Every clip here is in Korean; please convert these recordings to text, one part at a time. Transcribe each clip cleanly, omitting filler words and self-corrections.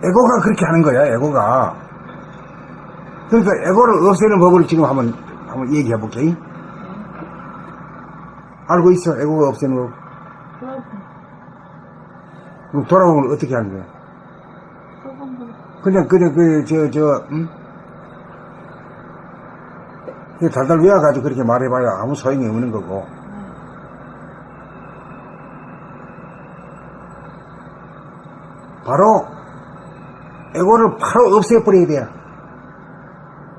에고가 그렇게 하는 거야, 에고가. 그러니까 에고를 없애는 법을 지금 한번 얘기해 볼게. 알고 있어, 에고가 없애는 법. 그럼 돌아보면 어떻게 하는 거야? 그냥, 달달 외워가지고 그렇게 말해봐야 아무 소용이 없는 거고. 바로, 에고를 바로 없애버려야 돼요.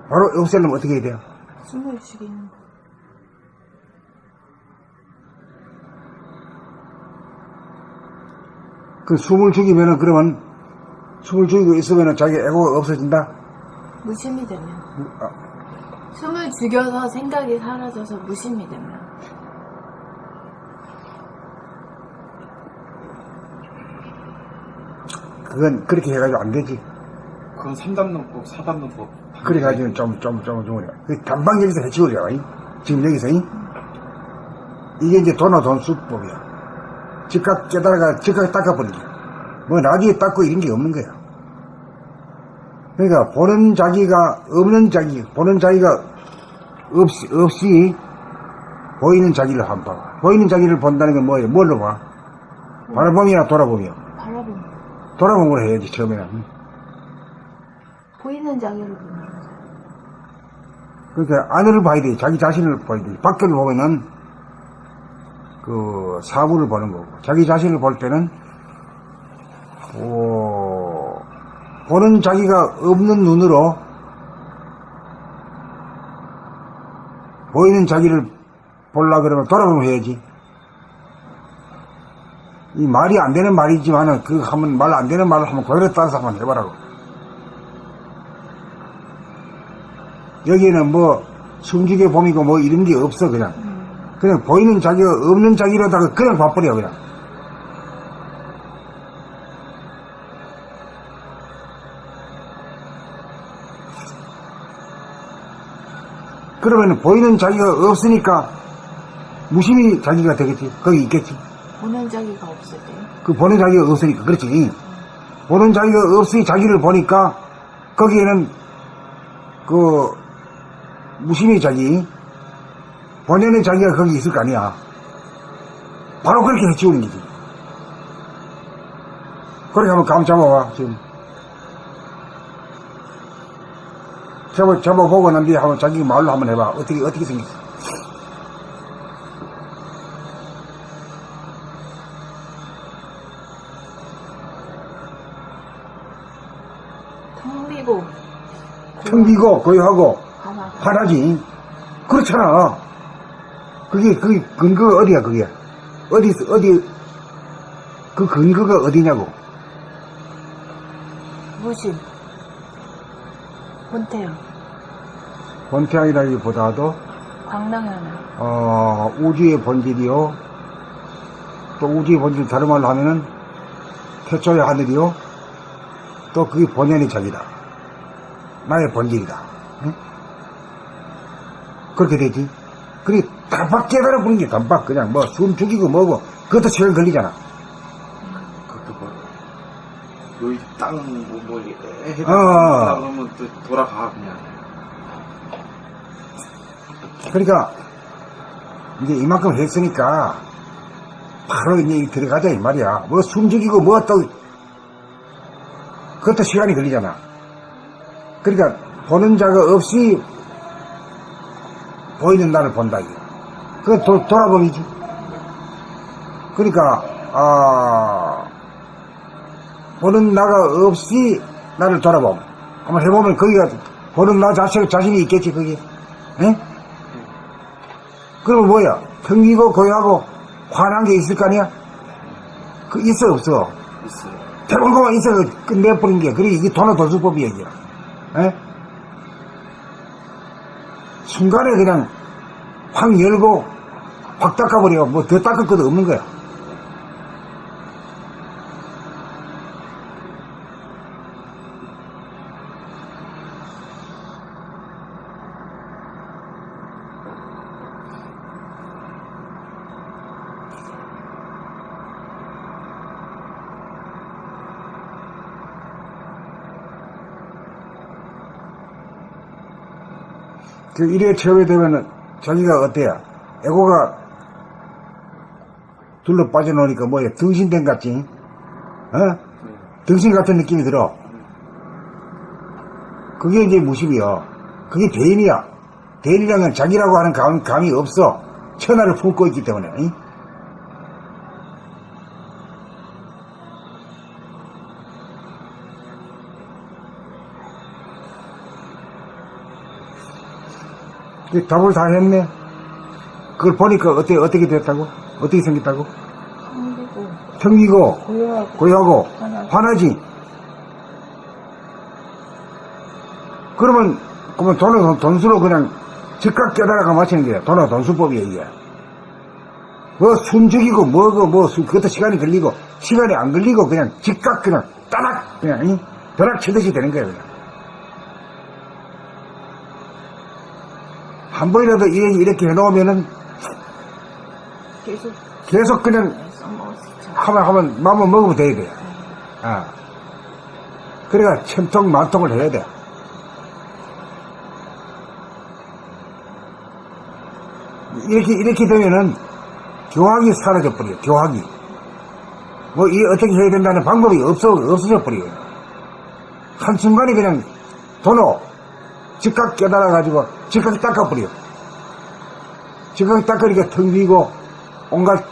바로 없애려면 어떻게 해야 돼요? 숨을 죽이는 거. 그 숨을 죽이면은, 그러면, 숨을 죽이고 있으면은 자기 에고가 없어진다? 무심이 되면. 숨을 죽여서 생각이 사라져서 무심이 되면. 그건 그렇게 해가지고 안 되지. 그건 3단론법, 4단론법. 그래가지고 좀 어려. 그 단방 여기서 해치우려. 지금 여기서. 이게 이제 돈수법이야. 즉각 깨달아가, 즉각 닦아버리기. 뭐 나중에 닦고 이런 게 없는 거야. 그러니까 보는 자기가 없는 자기, 보는 자기가 없이 보이는 자기를 한번 봐. 보이는 자기를 본다는 건 뭐예요? 뭘로 봐? 바라봄이나 돌아보며. 바라보면. 돌아보면 해야지, 처음에는. 보이는 자기를 보는 거죠. 그러니까 안을 봐야 돼. 자기 자신을 봐야 돼. 밖을 보면은 그 사물을 보는 거고, 자기 자신을 볼 때는 보는 자기가 없는 눈으로 보이는 자기를 보려 그러면 돌아보면 해야지. 이 말이 안 되는 말이지만은 그 한번 말 안 되는 말을 한번 그대로 따라서 한번 해보라고. 여기에는 뭐 숨죽여 봄이고 뭐 이런 게 없어. 그냥 보이는 자기가 없는 자기로다가 그냥 봐버려. 그냥 그러면 보이는 자기가 없으니까 무심히 자기가 되겠지. 거기 있겠지. 보는 자기가 없을 때. 그 보는 자기가 없으니까. 그렇지. 보는 자기가 없으니 자기를 보니까 거기에는 그 무심히 자기, 본연의 자기가 거기 있을 거 아니야. 바로 그렇게 해치우는 거지. 그렇게 한번 감 잡아봐, 지금. 잡아보고 난 뒤에 한번 자기 말로 한번 해봐. 어떻게 생겼어? 텅 비고, 고요하고, 화나지. 그렇잖아. 그게 근거가 어디야, 그게? 그 근거가 어디냐고. 무심. 본태양. 본태양이라기보다도, 광랑하나. 우주의 본질이요. 또 우주의 본질 다른 말로 하면은, 태초의 하늘이요. 또 그게 본연의 자기다. 나의 본질이다. 응? 그렇게 되지. 그게 단박 깨달아 부는 게 단박. 그냥 뭐 숨 죽이고 뭐고, 그것도 시간 걸리잖아. 그것도 뭐, 여기 땅, 해다 그러면 또 돌아가, 그냥. 그러니까, 이제 이만큼 했으니까, 바로 이제 들어가자, 이 말이야. 뭐 숨 죽이고 뭐 또, 그것도 시간이 걸리잖아. 그러니까, 보는 자가 없이 보이는 나를 본다, 이게. 그거 돌아봄이지. 그러니까, 보는 나가 없이 나를 돌아봄. 한번 해보면 거기가, 보는 나 자신이 있겠지, 그게. 응? 그러면 뭐야? 평기고 고요하고 환한 게 있을 거 아니야? 그 있어, 없어? 있어요. 대본고만 있어, 끝내버린 게. 그래, 이게 도노도수법이야, 이게. 에? 순간에 그냥 확 열고 확 닦아버려. 뭐 더 닦을 것도 없는 거야. 그 일에 처음에 되면은 자기가 어때요? 에고가 둘러 빠져놓으니까 뭐야, 등신된 같지? 어? 등신 같은 느낌이 들어. 그게 이제 무십이야. 그게 대인이야. 대인이라는 건 자기라고 하는 감이 없어. 천하를 품고 있기 때문에. 응? 답을 다 했네. 그걸 보니까 어떻게 됐다고? 어떻게 생겼다고? 힘들고 텅기고, 고요하고 고요하고, 화나고. 화나지. 그러면 돈수로 그냥 즉각 깨달아가 맞추는 게 돈하고 돈수법이야, 이게. 뭐 순적이고, 그것도 시간이 걸리고, 시간이 안 걸리고, 그냥 즉각 그냥 따닥, 그냥, 벼락 치듯이 되는 거야, 그냥. 한 번이라도 이렇게 해놓으면은 계속 그냥 써먹을 수 있죠. 하면 마음을 먹으면 돼야 돼. 아. 그러니까 천통 만통을 해야 돼. 이렇게 되면은 교학이 사라져 버려요. 교학이. 뭐 이 어떻게 해야 된다는 방법이 없어져 버려요. 한순간에 그냥 도로 즉각 깨달아가지고 즉각 닦아버려. 즉각 닦으니까 텅 비고 온갖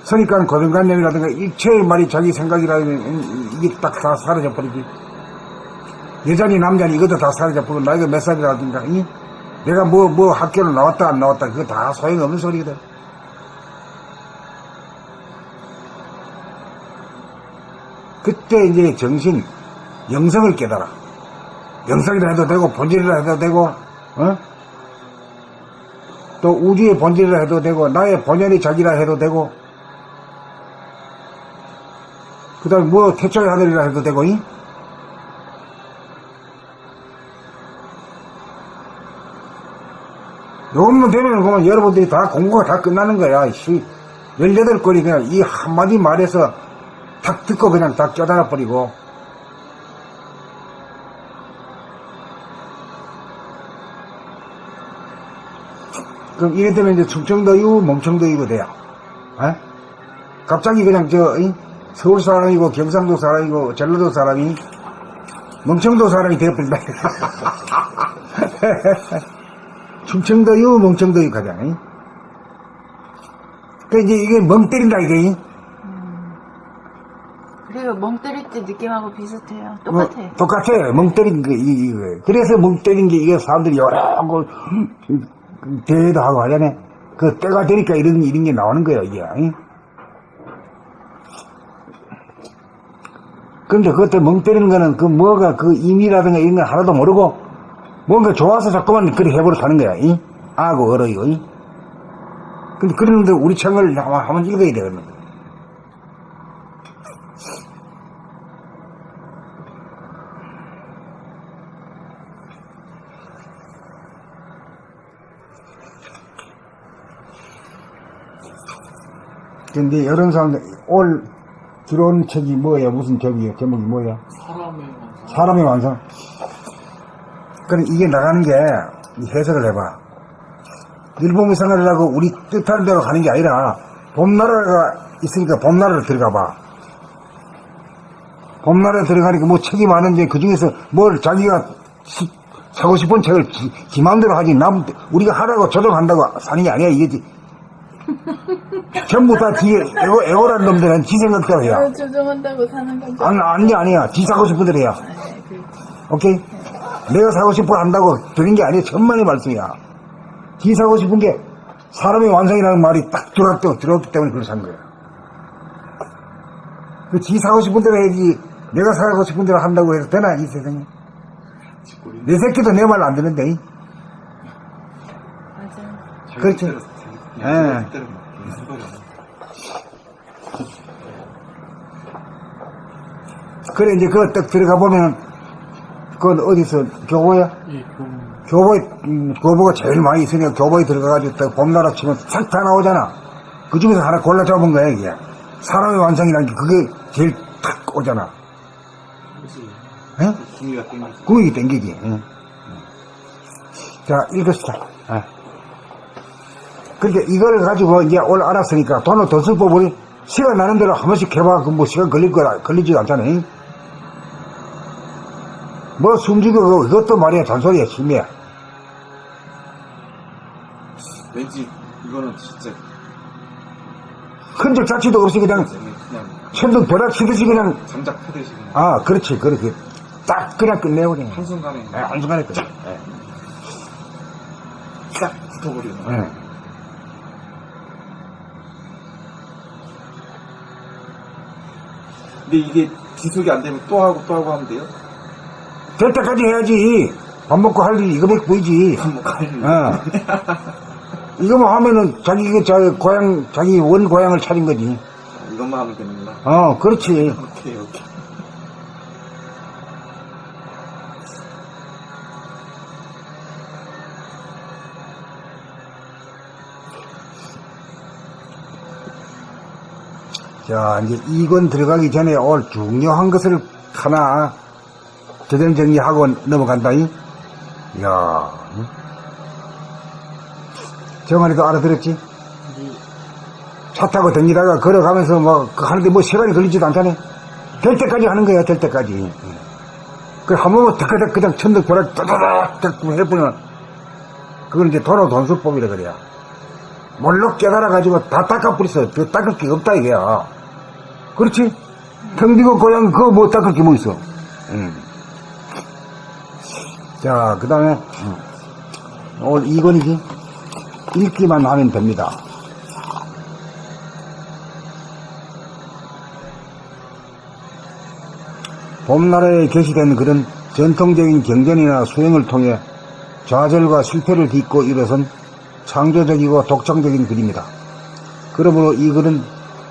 선입관 고정관념이라든가 일체의 말이 자기 생각이라면 이게 딱 다 사라져버리지. 여자니 남자니 이것도 다 사라져버리고 나이가 몇 살이라든가 내가 뭐 학교를 나왔다 안 나왔다 그거 다 소용없는 소리거든. 그때 이제 정신 영성을 깨달아. 영성이라 해도 되고 본질이라 해도 되고 또 우주의 본질이라 해도 되고 나의 본연이 자기라 해도 되고 그 다음에 뭐 태초의 하늘이라 해도 되고 요것만 되면 그러면 여러분들이 다 공부가 다 끝나는 거야. 18권이 그냥 이 한마디 말에서 탁 듣고 그냥 다 깨달아 버리고 그럼 이래 되면 이제 충청도이고 멍청도이고 돼요. 에? 갑자기 그냥 서울 사람이고 경상도 사람이고 전라도 사람이 멍청도 사람이 되어버린다. 충청도이고 멍청도이고 가자. 그 이제 이게 멍 때린다 이게. 그래요. 멍 때릴 때 느낌하고 비슷해요. 똑같아. 똑같아. 멍 때린 거 이거. 그래서 멍 때린 게 이게 사람들이 여러 거 대회도 하고 하잖아. 그 때가 되니까 이런 게 나오는 거야, 이게. 근데 그때 멍 때리는 거는 그 뭐가 그 의미라든가 이런 거 하나도 모르고 뭔가 좋아서 자꾸만 그렇게 해버릇하는 거야, 아고 어러이고. 근데 그러는데 우리 책을 한번 읽어야 되거든. 근데 이런 사람들 올 들어온 책이 뭐야? 무슨 책이에요? 제목이 뭐야? 사람의 완성. 그럼 이게 나가는 게 해석을 해봐. 일본의 생활을 하고 우리 뜻하는 대로 가는 게 아니라 봄나라가 있으니까 봄나라를 들어가 봐. 봄나라에 들어가니까 뭐 책이 많은데 그 중에서 뭘 자기가 사고 싶은 책을 지 마음대로 하지 우리가 하라고 조정한다고 사는 게 아니야 이게. 전부 다 뒤에 애고란 놈들은 지 생각대로 해야. 조정한다고 사는 건지. 아니야. 지 사고 싶은 대로 해야. 오케이? 내가 사고 싶어 한다고 되는 게 아니야. 천만의 말씀이야. 지 사고 싶은 게 사람의 완성이라는 말이 딱 들어왔기 때문에 그걸 산 거야. 그 지 사고 싶은 대로 해야지. 내가 사고 싶은 대로 한다고 해서 되나, 이 세상에? 내 새끼도 내 말 안 듣는데. 맞아요. 그렇지. 예. 그래, 이제 그거 딱 들어가 보면, 그건 어디서, 교보야? 예, 교보가 제일 많이 있으니까 교보에 들어가가지고 딱 봄나라 치면 싹 다 나오잖아. 그 중에서 하나 골라 잡은 거야, 이게. 사람의 완성이라는 게 그게 제일 탁 오잖아. 예? 구미가 땡기지. 구미가 땡기지. 예. 자, 읽읍시다. 그러니까 이걸 가지고 이제 오늘 알았으니까 돈을 더 쓸 법을 시간 나는 대로 한 번씩 해봐. 그 뭐 시간 걸리지도 않잖아요. 뭐 숨지고 그것도 말이야 잔소리야, 심이야. 왠지 이거는 진짜 흔적 자체도 없이 그냥 그냥 천둥 벼락 치듯이 그냥, 장작 패듯이 그냥 아, 그렇지. 그렇게 딱 그냥 끝내고 그냥. 한순간에 한순간에 끝내. 딱 붙어버리는 예. 근데 이게 지속이 안 되면 또 하고 하면 돼요? 될 때까지 해야지. 밥 먹고 할 일이 이거밖에 보이지. 뭐 가는 어. 이거만 하면은 자기 자기 원 고향을 찾은 거지. 이것만 하면 되는구나. 그렇지. 오케이. 자, 이제 2권 들어가기 전에 오늘 중요한 것을 하나 정리하고 넘어간다잉. 이야. 정환이도 알아들었지? 차 타고 다니다가 걸어가면서 뭐, 하는데 뭐 시간이 걸리지도 않다네. 될 때까지 하는 거야, 될 때까지. 그, 한 번만 탁탁 그냥 천둥 벼락 따다닥 해보면, 그건 이제 돈수법이라 그래야. 몰록 깨달아가지고 다 닦아버렸어. 그 닦을 게 없다, 이게야. 그렇지? 평비고 고향 그거 뭐 닦을 게 뭐 있어. 자, 그 다음에, 오늘 2권이지? 읽기만 하면 됩니다. 봄나라에 게시된 글은 전통적인 경전이나 수행을 통해 좌절과 실패를 딛고 일어선 창조적이고 독창적인 글입니다. 그러므로 이 글은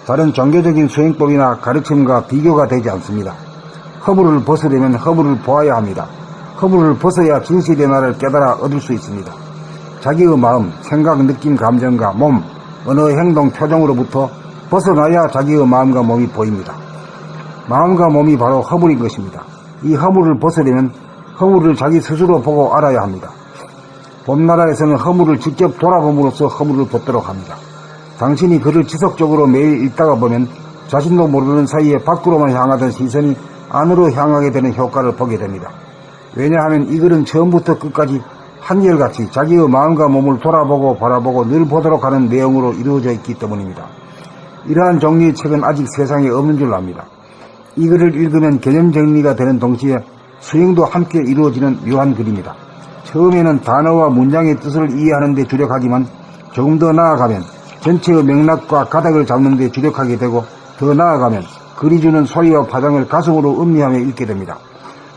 다른 종교적인 수행법이나 가르침과 비교가 되지 않습니다. 허물을 벗으려면 허물을 보아야 합니다. 허물을 벗어야 진실의 나를 깨달아 얻을 수 있습니다. 자기의 마음, 생각, 느낌, 감정과 몸, 언어, 행동, 표정으로부터 벗어나야 자기의 마음과 몸이 보입니다. 마음과 몸이 바로 허물인 것입니다. 이 허물을 벗으려면 허물을 자기 스스로 보고 알아야 합니다. 봄나라에서는 허물을 직접 돌아봄으로써 허물을 벗도록 합니다. 당신이 글을 지속적으로 매일 읽다가 보면 자신도 모르는 사이에 밖으로만 향하던 시선이 안으로 향하게 되는 효과를 보게 됩니다. 왜냐하면 이 글은 처음부터 끝까지 한결같이 자기의 마음과 몸을 돌아보고 바라보고 늘 보도록 하는 내용으로 이루어져 있기 때문입니다. 이러한 종류의 책은 아직 세상에 없는 줄 압니다. 이 글을 읽으면 개념 정리가 되는 동시에 수행도 함께 이루어지는 묘한 글입니다. 처음에는 단어와 문장의 뜻을 이해하는 데 주력하지만 조금 더 나아가면 전체의 맥락과 가닥을 잡는 데 주력하게 되고 더 나아가면 글이 주는 소리와 파장을 가슴으로 음미하며 읽게 됩니다.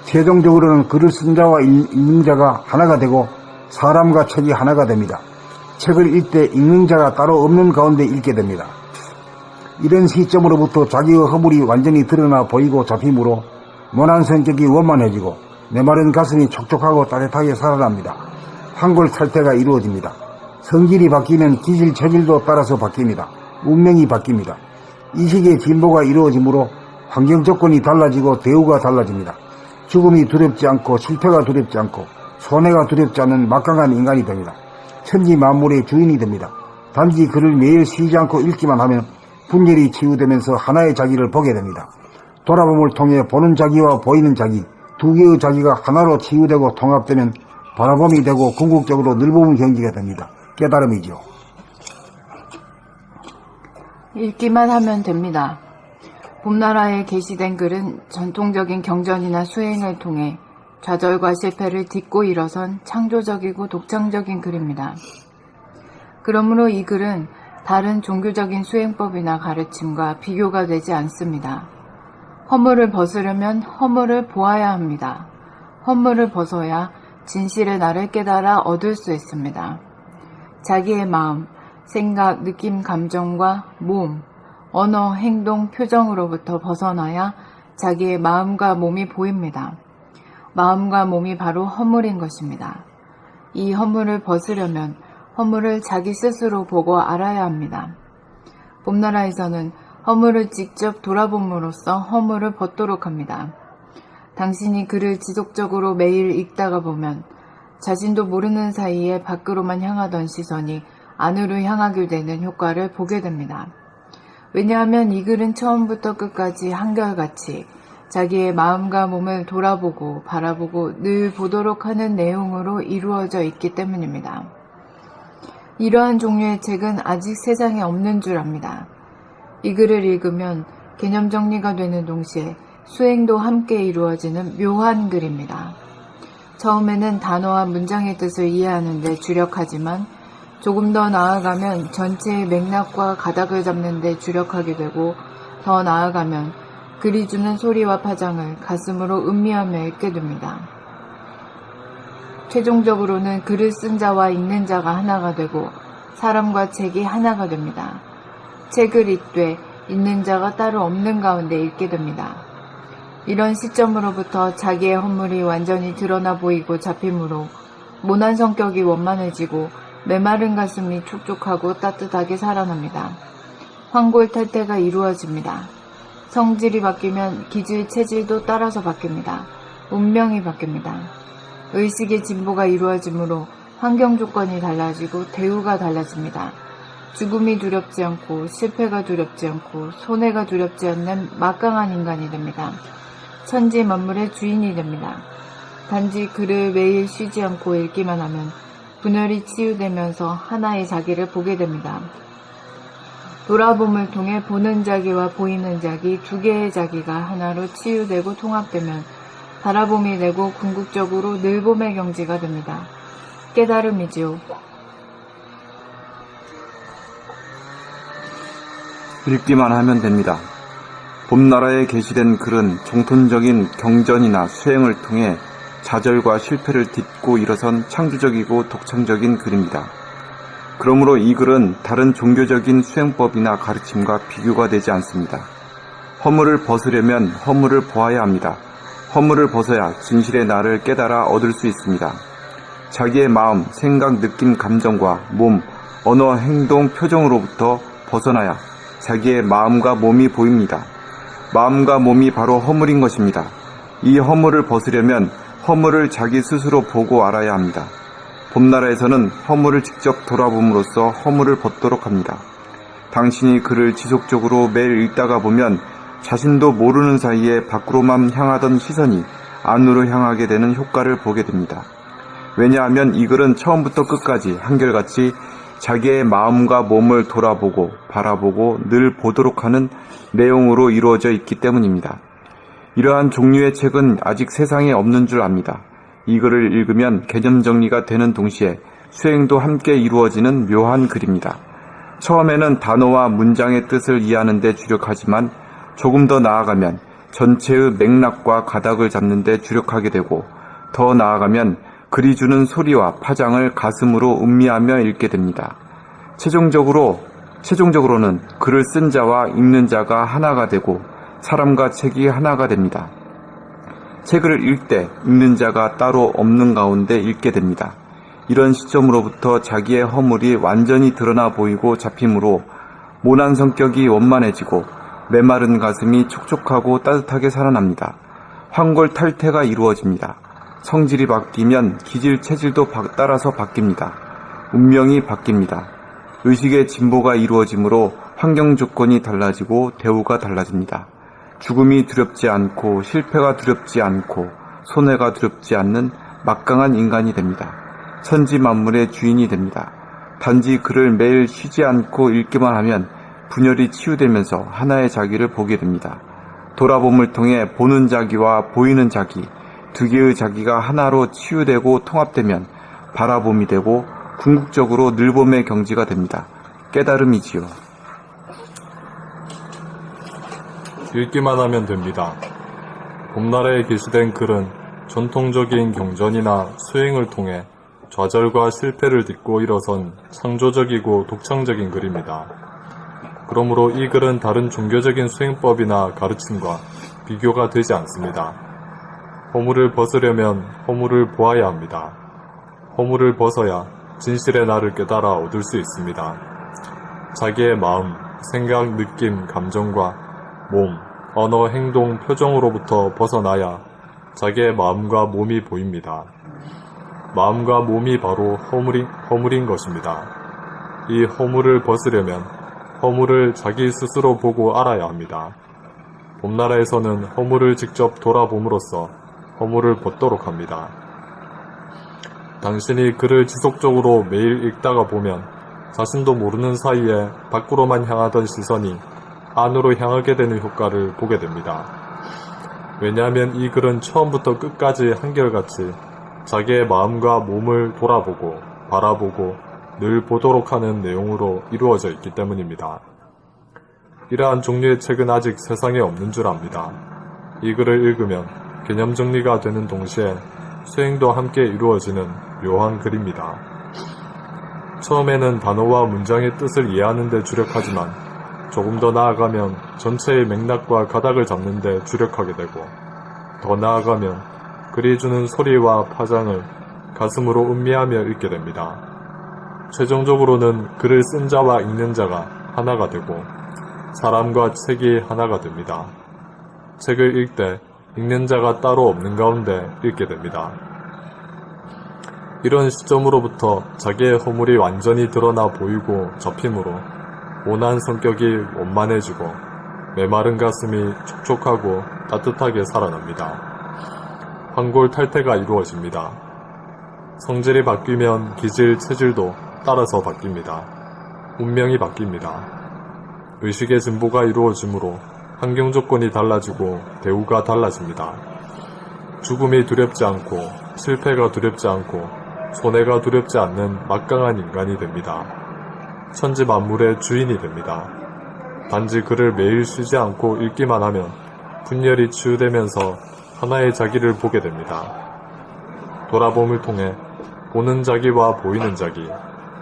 최종적으로는 글을 쓴 자와 읽는 자가 하나가 되고 사람과 책이 하나가 됩니다. 책을 읽되 읽는 자가 따로 없는 가운데 읽게 됩니다. 이런 시점으로부터 자기의 허물이 완전히 드러나 보이고 잡히므로 모난 성격이 원만해지고 메마른 가슴이 촉촉하고 따뜻하게 살아납니다. 황골 탈퇴가 이루어집니다. 성질이 바뀌면 기질 체질도 따라서 바뀝니다. 운명이 바뀝니다. 이 시기에 진보가 이루어지므로 환경 조건이 달라지고 대우가 달라집니다. 죽음이 두렵지 않고 실패가 두렵지 않고 손해가 두렵지 않은 막강한 인간이 됩니다. 천지 만물의 주인이 됩니다. 단지 글을 매일 쉬지 않고 읽기만 하면 분열이 치유되면서 하나의 자기를 보게 됩니다. 돌아봄을 통해 보는 자기와 보이는 자기, 두 개의 자기가 하나로 치유되고 통합되면 바라봄이 되고 궁극적으로 늘보는 경지가 됩니다. 깨달음이죠. 읽기만 하면 됩니다. 봄나라에 게시된 글은 전통적인 경전이나 수행을 통해 좌절과 실패를 딛고 일어선 창조적이고 독창적인 글입니다. 그러므로 이 글은 다른 종교적인 수행법이나 가르침과 비교가 되지 않습니다. 허물을 벗으려면 허물을 보아야 합니다. 허물을 벗어야 진실의 나를 깨달아 얻을 수 있습니다. 자기의 마음, 생각, 느낌, 감정과 몸, 언어, 행동, 표정으로부터 벗어나야 자기의 마음과 몸이 보입니다. 마음과 몸이 바로 허물인 것입니다. 이 허물을 벗으려면 허물을 자기 스스로 보고 알아야 합니다. 봄나라에서는 허물을 직접 돌아봄으로써 허물을 벗도록 합니다. 당신이 글을 지속적으로 매일 읽다가 보면 자신도 모르는 사이에 밖으로만 향하던 시선이 안으로 향하게 되는 효과를 보게 됩니다. 왜냐하면 이 글은 처음부터 끝까지 한결같이 자기의 마음과 몸을 돌아보고 바라보고 늘 보도록 하는 내용으로 이루어져 있기 때문입니다. 이러한 종류의 책은 아직 세상에 없는 줄 압니다. 이 글을 읽으면 개념 정리가 되는 동시에 수행도 함께 이루어지는 묘한 글입니다. 처음에는 단어와 문장의 뜻을 이해하는 데 주력하지만 조금 더 나아가면 전체의 맥락과 가닥을 잡는 데 주력하게 되고 더 나아가면 글이 주는 소리와 파장을 가슴으로 음미하며 읽게 됩니다. 최종적으로는 글을 쓴 자와 읽는 자가 하나가 되고 사람과 책이 하나가 됩니다. 책을 읽되 읽는 자가 따로 없는 가운데 읽게 됩니다. 이런 시점으로부터 자기의 허물이 완전히 드러나 보이고 잡히므로 모난 성격이 원만해지고 메마른 가슴이 촉촉하고 따뜻하게 살아납니다. 황골탈퇴가 이루어집니다. 성질이 바뀌면 기질, 체질도 따라서 바뀝니다. 운명이 바뀝니다. 의식의 진보가 이루어지므로 환경 조건이 달라지고 대우가 달라집니다. 죽음이 두렵지 않고 실패가 두렵지 않고 손해가 두렵지 않는 막강한 인간이 됩니다. 천지 만물의 주인이 됩니다. 단지 글을 매일 쉬지 않고 읽기만 하면 분열이 치유되면서 하나의 자기를 보게 됩니다. 돌아봄을 통해 보는 자기와 보이는 자기 두 개의 자기가 하나로 치유되고 통합되면 바라봄이 되고 궁극적으로 늘봄의 경지가 됩니다. 깨달음이지요. 읽기만 하면 됩니다. 봄나라에 게시된 글은 정통적인 경전이나 수행을 통해 좌절과 실패를 딛고 일어선 창조적이고 독창적인 글입니다. 그러므로 이 글은 다른 종교적인 수행법이나 가르침과 비교가 되지 않습니다. 허물을 벗으려면 허물을 보아야 합니다. 허물을 벗어야 진실의 나를 깨달아 얻을 수 있습니다. 자기의 마음, 생각, 느낌, 감정과 몸, 언어, 행동, 표정으로부터 벗어나야 자기의 마음과 몸이 보입니다. 마음과 몸이 바로 허물인 것입니다. 이 허물을 벗으려면 허물을 자기 스스로 보고 알아야 합니다. 봄나라에서는 허물을 직접 돌아봄으로써 허물을 벗도록 합니다. 당신이 글을 지속적으로 매일 읽다가 보면 자신도 모르는 사이에 밖으로만 향하던 시선이 안으로 향하게 되는 효과를 보게 됩니다. 왜냐하면 이 글은 처음부터 끝까지 한결같이 자기의 마음과 몸을 돌아보고 바라보고 늘 보도록 하는 내용으로 이루어져 있기 때문입니다. 이러한 종류의 책은 아직 세상에 없는 줄 압니다. 이 글을 읽으면 개념 정리가 되는 동시에 수행도 함께 이루어지는 묘한 글입니다. 처음에는 단어와 문장의 뜻을 이해하는 데 주력하지만 조금 더 나아가면 전체의 맥락과 가닥을 잡는 데 주력하게 되고 더 나아가면 글이 주는 소리와 파장을 가슴으로 음미하며 읽게 됩니다. 최종적으로는 글을 쓴 자와 읽는 자가 하나가 되고 사람과 책이 하나가 됩니다. 책을 읽을 때 읽는 자가 따로 없는 가운데 읽게 됩니다. 이런 시점으로부터 자기의 허물이 완전히 드러나 보이고 잡히므로 모난 성격이 원만해지고 메마른 가슴이 촉촉하고 따뜻하게 살아납니다. 황골탈퇴가 이루어집니다. 성질이 바뀌면 기질, 체질도 따라서 바뀝니다. 운명이 바뀝니다. 의식의 진보가 이루어지므로 환경 조건이 달라지고 대우가 달라집니다. 죽음이 두렵지 않고 실패가 두렵지 않고 손해가 두렵지 않는 막강한 인간이 됩니다. 천지 만물의 주인이 됩니다. 단지 글을 매일 쉬지 않고 읽기만 하면 분열이 치유되면서 하나의 자기를 보게 됩니다. 돌아봄을 통해 보는 자기와 보이는 자기, 두 개의 자기가 하나로 치유되고 통합되면 바라봄이 되고 궁극적으로 늘봄의 경지가 됩니다. 깨달음이지요. 읽기만 하면 됩니다. 봄나라에 게시된 글은 전통적인 경전이나 수행을 통해 좌절과 실패를 딛고 일어선 창조적이고 독창적인 글입니다. 그러므로 이 글은 다른 종교적인 수행법이나 가르침과 비교가 되지 않습니다. 허물을 벗으려면 허물을 보아야 합니다. 허물을 벗어야 진실의 나를 깨달아 얻을 수 있습니다. 자기의 마음, 생각, 느낌, 감정과 몸, 언어, 행동, 표정으로부터 벗어나야 자기의 마음과 몸이 보입니다. 마음과 몸이 바로 허물인 것입니다. 이 허물을 벗으려면 허물을 자기 스스로 보고 알아야 합니다. 봄나라에서는 허물을 직접 돌아봄으로써 허물을 벗도록 합니다. 당신이 글을 지속적으로 매일 읽다가 보면 자신도 모르는 사이에 밖으로만 향하던 시선이 안으로 향하게 되는 효과를 보게 됩니다. 왜냐하면 이 글은 처음부터 끝까지 한결같이 자기의 마음과 몸을 돌아보고 바라보고 늘 보도록 하는 내용으로 이루어져 있기 때문입니다. 이러한 종류의 책은 아직 세상에 없는 줄 압니다. 이 글을 읽으면 개념 정리가 되는 동시에 수행도 함께 이루어지는 묘한 글입니다. 처음에는 단어와 문장의 뜻을 이해하는 데 주력하지만 조금 더 나아가면 전체의 맥락과 가닥을 잡는 데 주력하게 되고 더 나아가면 글이 주는 소리와 파장을 가슴으로 음미하며 읽게 됩니다. 최종적으로는 글을 쓴 자와 읽는 자가 하나가 되고 사람과 책이 하나가 됩니다. 책을 읽되 읽는 자가 따로 없는 가운데 읽게 됩니다. 이런 시점으로부터 자기의 허물이 완전히 드러나 보이고 접힘으로 온한 성격이 원만해지고 메마른 가슴이 촉촉하고 따뜻하게 살아납니다. 황골탈퇴가 이루어집니다. 성질이 바뀌면 기질, 체질도 따라서 바뀝니다. 운명이 바뀝니다. 의식의 진보가 이루어지므로 환경 조건이 달라지고 대우가 달라집니다. 죽음이 두렵지 않고 실패가 두렵지 않고 손해가 두렵지 않는 막강한 인간이 됩니다. 천지 만물의 주인이 됩니다. 단지 글을 매일 쉬지 않고 읽기만 하면 분열이 치유되면서 하나의 자기를 보게 됩니다. 돌아봄을 통해 보는 자기와 보이는 자기,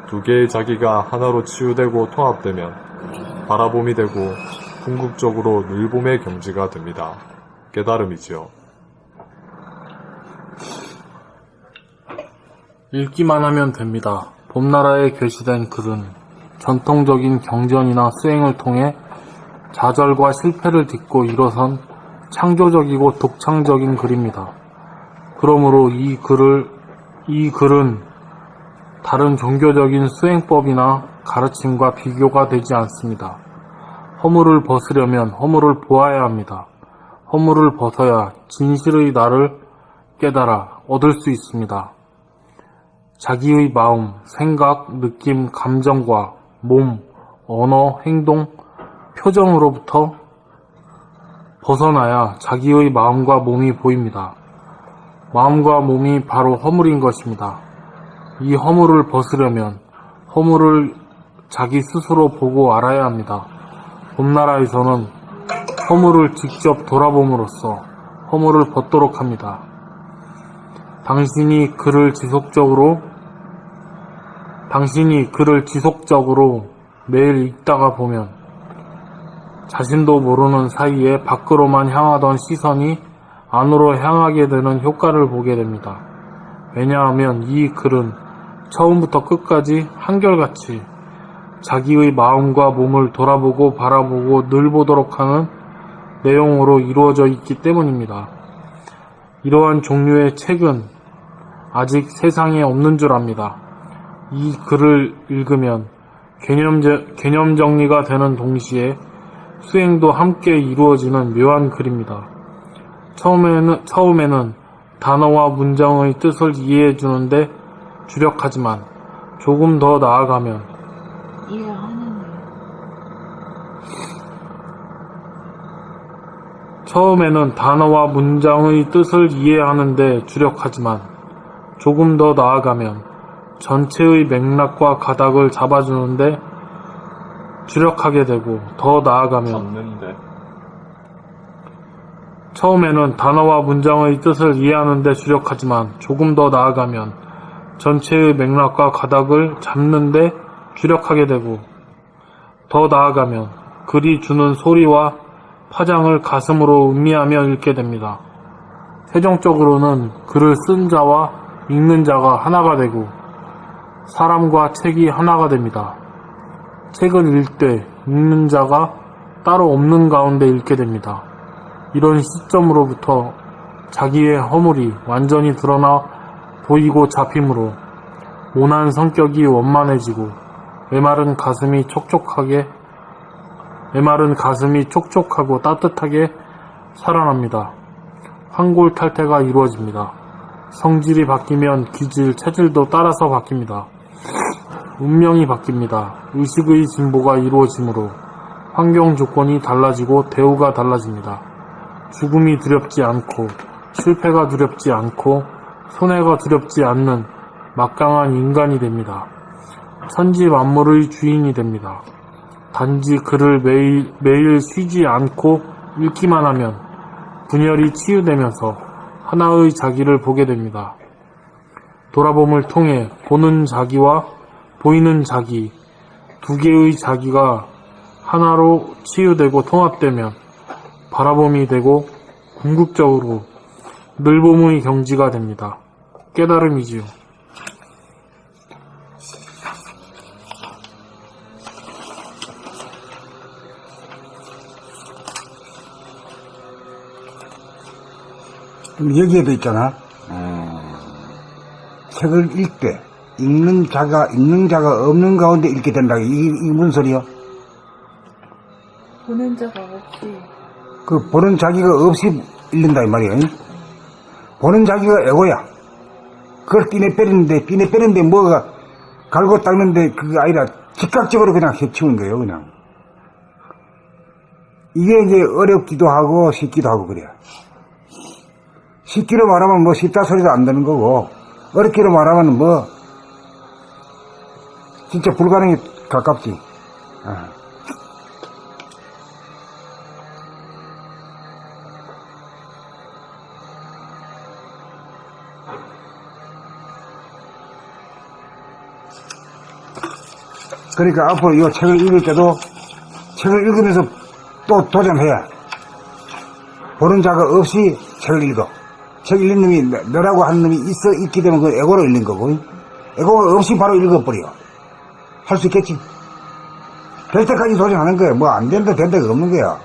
두 개의 자기가 하나로 치유되고 통합되면 바라봄이 되고 궁극적으로 늘봄의 경지가 됩니다. 깨달음이지요. 읽기만 하면 됩니다. 봄나라에 게시된 글은 전통적인 경전이나 수행을 통해 좌절과 실패를 딛고 일어선 창조적이고 독창적인 글입니다. 그러므로 이 글은 다른 종교적인 수행법이나 가르침과 비교가 되지 않습니다. 허물을 벗으려면 허물을 보아야 합니다. 허물을 벗어야 진실의 나를 깨달아 얻을 수 있습니다. 자기의 마음, 생각, 느낌, 감정과 몸, 언어, 행동, 표정으로부터 벗어나야 자기의 마음과 몸이 보입니다. 마음과 몸이 바로 허물인 것입니다. 이 허물을 벗으려면 허물을 자기 스스로 보고 알아야 합니다. 봄나라에서는 허물을 직접 돌아봄으로써 허물을 벗도록 합니다. 당신이 글을 지속적으로 매일 읽다가 보면 자신도 모르는 사이에 밖으로만 향하던 시선이 안으로 향하게 되는 효과를 보게 됩니다. 왜냐하면 이 글은 처음부터 끝까지 한결같이 자기의 마음과 몸을 돌아보고 바라보고 늘 보도록 하는 내용으로 이루어져 있기 때문입니다. 이러한 종류의 책은 아직 세상에 없는 줄 압니다. 이 글을 읽으면 개념 정리가 되는 동시에 수행도 함께 이루어지는 묘한 글입니다. 처음에는 단어와 문장의 뜻을 이해해 주는데 주력하지만 조금 더 나아가면 처음에는 단어와 문장의 뜻을 이해하는데 주력하지만 조금 더 나아가면 전체의 맥락과 가닥을 잡아주는데 주력하게 되고 더 나아가면 처음에는 단어와 문장의 뜻을 이해하는데 주력하지만 조금 더 나아가면 전체의 맥락과 가닥을 잡는데 주력하게 되고 더 나아가면 글이 주는 소리와 파장을 가슴으로 음미하며 읽게 됩니다. 최종적으로는 글을 쓴 자와 읽는 자가 하나가 되고 사람과 책이 하나가 됩니다. 책을 읽되 읽는 자가 따로 없는 가운데 읽게 됩니다. 이런 시점으로부터 자기의 허물이 완전히 드러나 보이고 잡힘으로 모난 성격이 원만해지고 메마른 가슴이 촉촉하고 따뜻하게 살아납니다. 환골탈태가 이루어집니다. 성질이 바뀌면 기질, 체질도 따라서 바뀝니다. 운명이 바뀝니다. 의식의 진보가 이루어지므로 환경 조건이 달라지고 대우가 달라집니다. 죽음이 두렵지 않고 실패가 두렵지 않고 손해가 두렵지 않는 막강한 인간이 됩니다. 천지 만물의 주인이 됩니다. 단지 그를 매일 쉬지 않고 읽기만 하면 분열이 치유되면서 하나의 자기를 보게 됩니다. 돌아봄을 통해 보는 자기와 보이는 자기, 두 개의 자기가 하나로 치유되고 통합되면 바라봄이 되고 궁극적으로 늘봄의 경지가 됩니다. 깨달음이지요. 여기에도 있잖아. 책을 읽되 읽는 자가 없는 가운데 읽게 된다. 이게 무슨 소리야? 보는 자가 없이 그 보는 자기가 없이 읽는다 이 말이야. 보는 자기가 에고야. 그걸 삐내 빼는데 뭐가 갈고 닦는데 그게 아니라 즉각적으로 그냥 해치우는 거예요, 그냥. 이게 이제 어렵기도 하고 쉽기도 하고 그래. 쉽기로 말하면 뭐 쉽다 소리도 안 되는 거고, 어렵기로 말하면 뭐 진짜 불가능에 가깝지. 그러니까 앞으로 이 책을 읽을 때도 책을 읽으면서 또 도전해. 보는 자가 없이 책을 읽어. 책 읽는 놈이 너라고 하는 놈이 있기 때문에 그 에고로 읽는 거고, 에고가 없이 바로 읽어버려. 할 수 있겠지. 될 때까지 도전하는 거야. 뭐 안 된다 된다가 없는 거야.